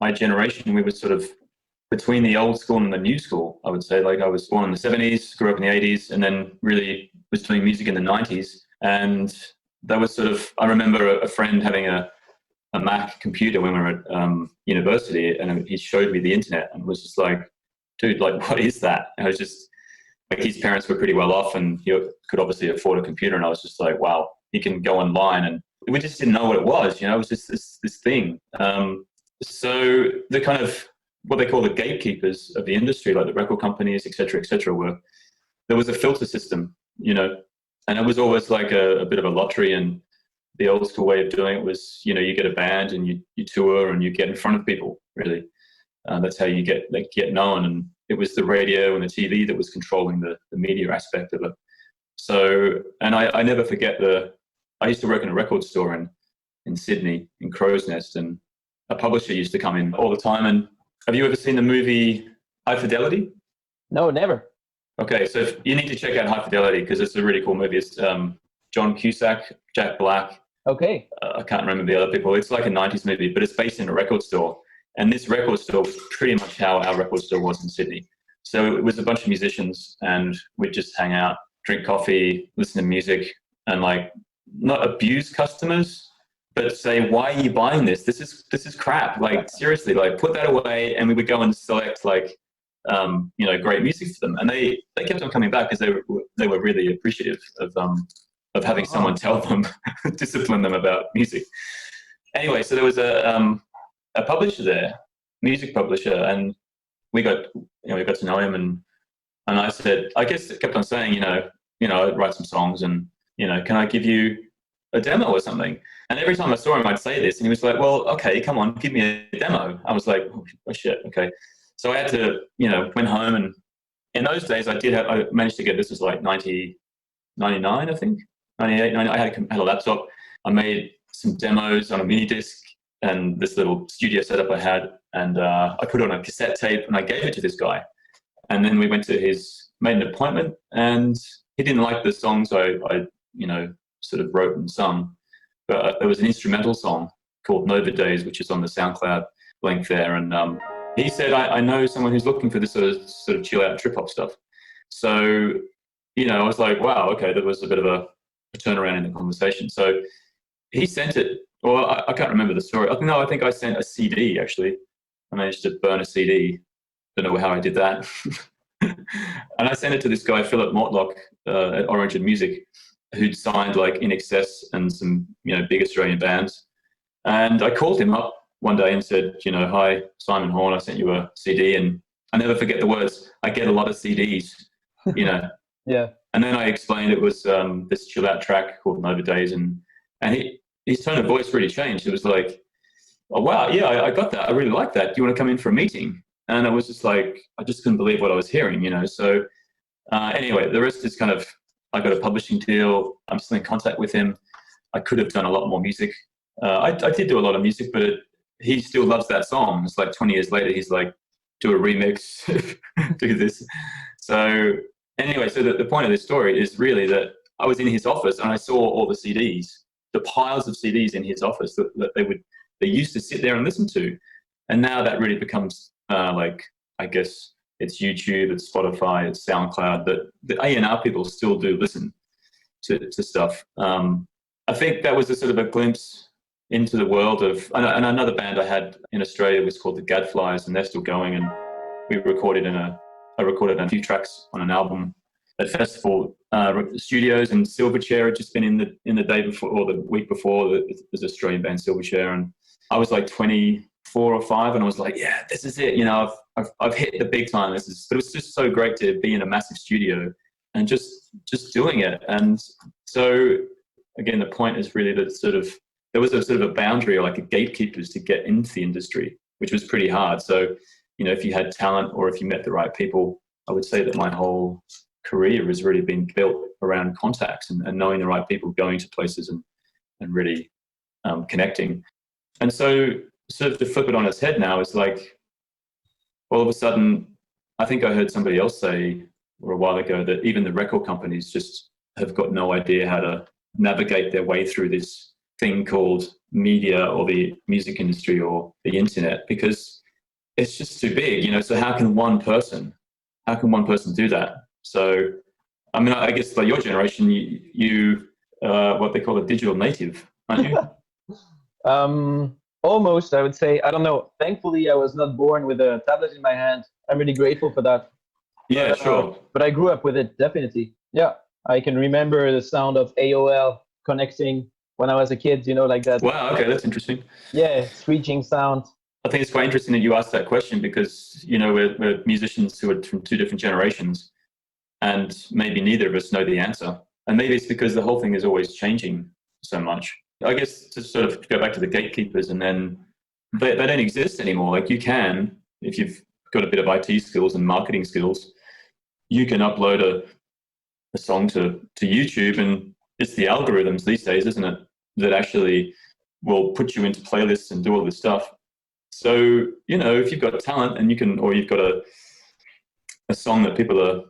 my generation, we were sort of between the old school and the new school, I would say. Like I was born in the 70s, grew up in the 80s, and then really was doing music in the 90s. And that was sort of, I remember a friend having a Mac computer when we were at university, and he showed me the internet and was just like, dude, like, what is that? And I was just like, his parents were pretty well off and he could obviously afford a computer. And I was just like, wow, he can go online. And we just didn't know what it was, you know, it was just this thing. So the kind of what they call the gatekeepers of the industry, like the record companies, et cetera, there was a filter system, you know, and it was always like a bit of a lottery. And the old school way of doing it was, you know, you get a band and you tour and you get in front of people, really. That's how you get known. And it was the radio and the TV that was controlling the media aspect of it. So, and I never forget I used to work in a record store in Sydney, in Crow's Nest, and a publisher used to come in all the time. And have you ever seen the movie High Fidelity? No, never. Okay, so you need to check out High Fidelity because it's a really cool movie. It's John Cusack, Jack Black. Okay. I can't remember the other people. It's like a 90s movie, but it's based in a record store. And this record store was pretty much how our record store was in Sydney. So it was a bunch of musicians and we'd just hang out, drink coffee, listen to music, and like not abuse customers, but say, why are you buying this? This is crap. Like seriously, like put that away. And we would go and select like, you know, great music for them. And they kept on coming back because they were really appreciative of having someone tell them, discipline them about music. Anyway, so there was a publisher there, music publisher, and we got to know him, and I said, I guess it kept on saying, you know, I'd write some songs, and you know, can I give you a demo or something? And every time I saw him, I'd say this, and he was like, well, okay, come on, give me a demo. I was like, oh shit, okay. So I had to, you know, went home, and in those days, I managed to get, this was like 99, I think, 98, 90, I had a laptop. I made some demos on a mini disc and this little studio setup I had, and I put it on a cassette tape and I gave it to this guy. And then we made an appointment, and he didn't like the songs I you know, sort of wrote and sung. But there was an instrumental song called Nova Days, which is on the SoundCloud link there. And he said, I know someone who's looking for this sort of chill out trip hop stuff. So, you know, I was like, wow, okay, that was a bit of a turnaround in the conversation. So he sent it, or I can't remember the story. No, I think I sent a CD, actually. I managed to burn a CD. Don't know how I did that. And I sent it to this guy, Philip Mortlock, at Origin Music, who'd signed like In Excess and some, you know, big Australian bands. And I called him up one day and said, you know, hi, Simon Horn, I sent you a CD. And I never forget the words, I get a lot of CDs, you know. Yeah. And then I explained it was this chill out track called Nova Days. And his tone of voice really changed. It was like, oh, wow, yeah, I got that. I really like that. Do you want to come in for a meeting? And I was just like, I just couldn't believe what I was hearing, you know. So anyway, the rest is kind of, I got a publishing deal. I'm still in contact with him. I could have done a lot more music. I did do a lot of music, but he still loves that song. It's like 20 years later, he's like, do a remix, do this. So anyway, so the point of this story is really that I was in his office and I saw all the CDs, the piles of CDs in his office that they used to sit there and listen to. And now that really becomes like, I guess it's YouTube, it's Spotify, it's SoundCloud, that the A&R people still do listen to stuff. I think that was a sort of a glimpse into the world of, and another band I had in Australia was called the Gadflies, and they're still going, and I recorded a few tracks on an album at Festival Studios, and Silverchair had just been in the day before, or the week before, there's an Australian band, Silverchair, and I was like 24 or 5, and I was like, yeah, this is it, you know, I've hit the big time. But it was just so great to be in a massive studio and just doing it. And so again, the point is really that there was a sort of a boundary, or like a gatekeepers to get into the industry, which was pretty hard. So, you know, if you had talent or if you met the right people, I would say that my whole career has really been built around contacts and knowing the right people, going to places and really connecting. And so sort of to flip it on its head now, it's like, all of a sudden, I think I heard somebody else say, or a while ago, that even the record companies just have got no idea how to navigate their way through this thing called media or the music industry or the internet, because it's just too big, you know. So how can one person do that? So, I mean, I guess like your generation, you what they call a digital native, aren't you? Almost, I would say. I don't know. Thankfully, I was not born with a tablet in my hand. I'm really grateful for that. Yeah, But, sure. but I grew up with it, definitely. Yeah, I can remember the sound of AOL connecting when I was a kid, you know, like that. Wow, okay, that's interesting. Yeah, screeching sound. I think it's quite interesting that you asked that question, because, you know, we're musicians who are from two different generations, and maybe neither of us know the answer. And maybe it's because the whole thing is always changing so much. I guess to sort of go back to the gatekeepers, and then they don't exist anymore. Like, you can, if you've got a bit of IT skills and marketing skills, you can upload a song to YouTube, and it's the algorithms these days, isn't it, that actually will put you into playlists and do all this stuff. So, you know, if you've got talent and you can, or you've got a song that people are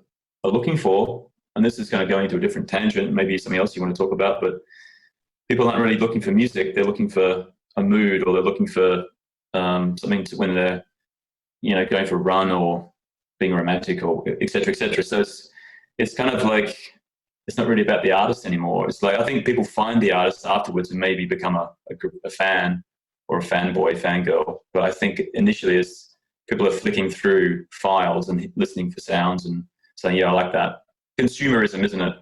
looking for, and this is going to go into a different tangent, maybe something else you want to talk about, but people aren't really looking for music. They're looking for a mood, or they're looking for something to, when they're, you know, going for a run or being romantic, or et cetera, et cetera. So it's kind of like, it's not really about the artist anymore. It's like, I think people find the artist afterwards and maybe become a fan or a fanboy, fangirl. But I think initially it's people are flicking through files and listening for sounds and saying, yeah, I like that. Consumerism, isn't it?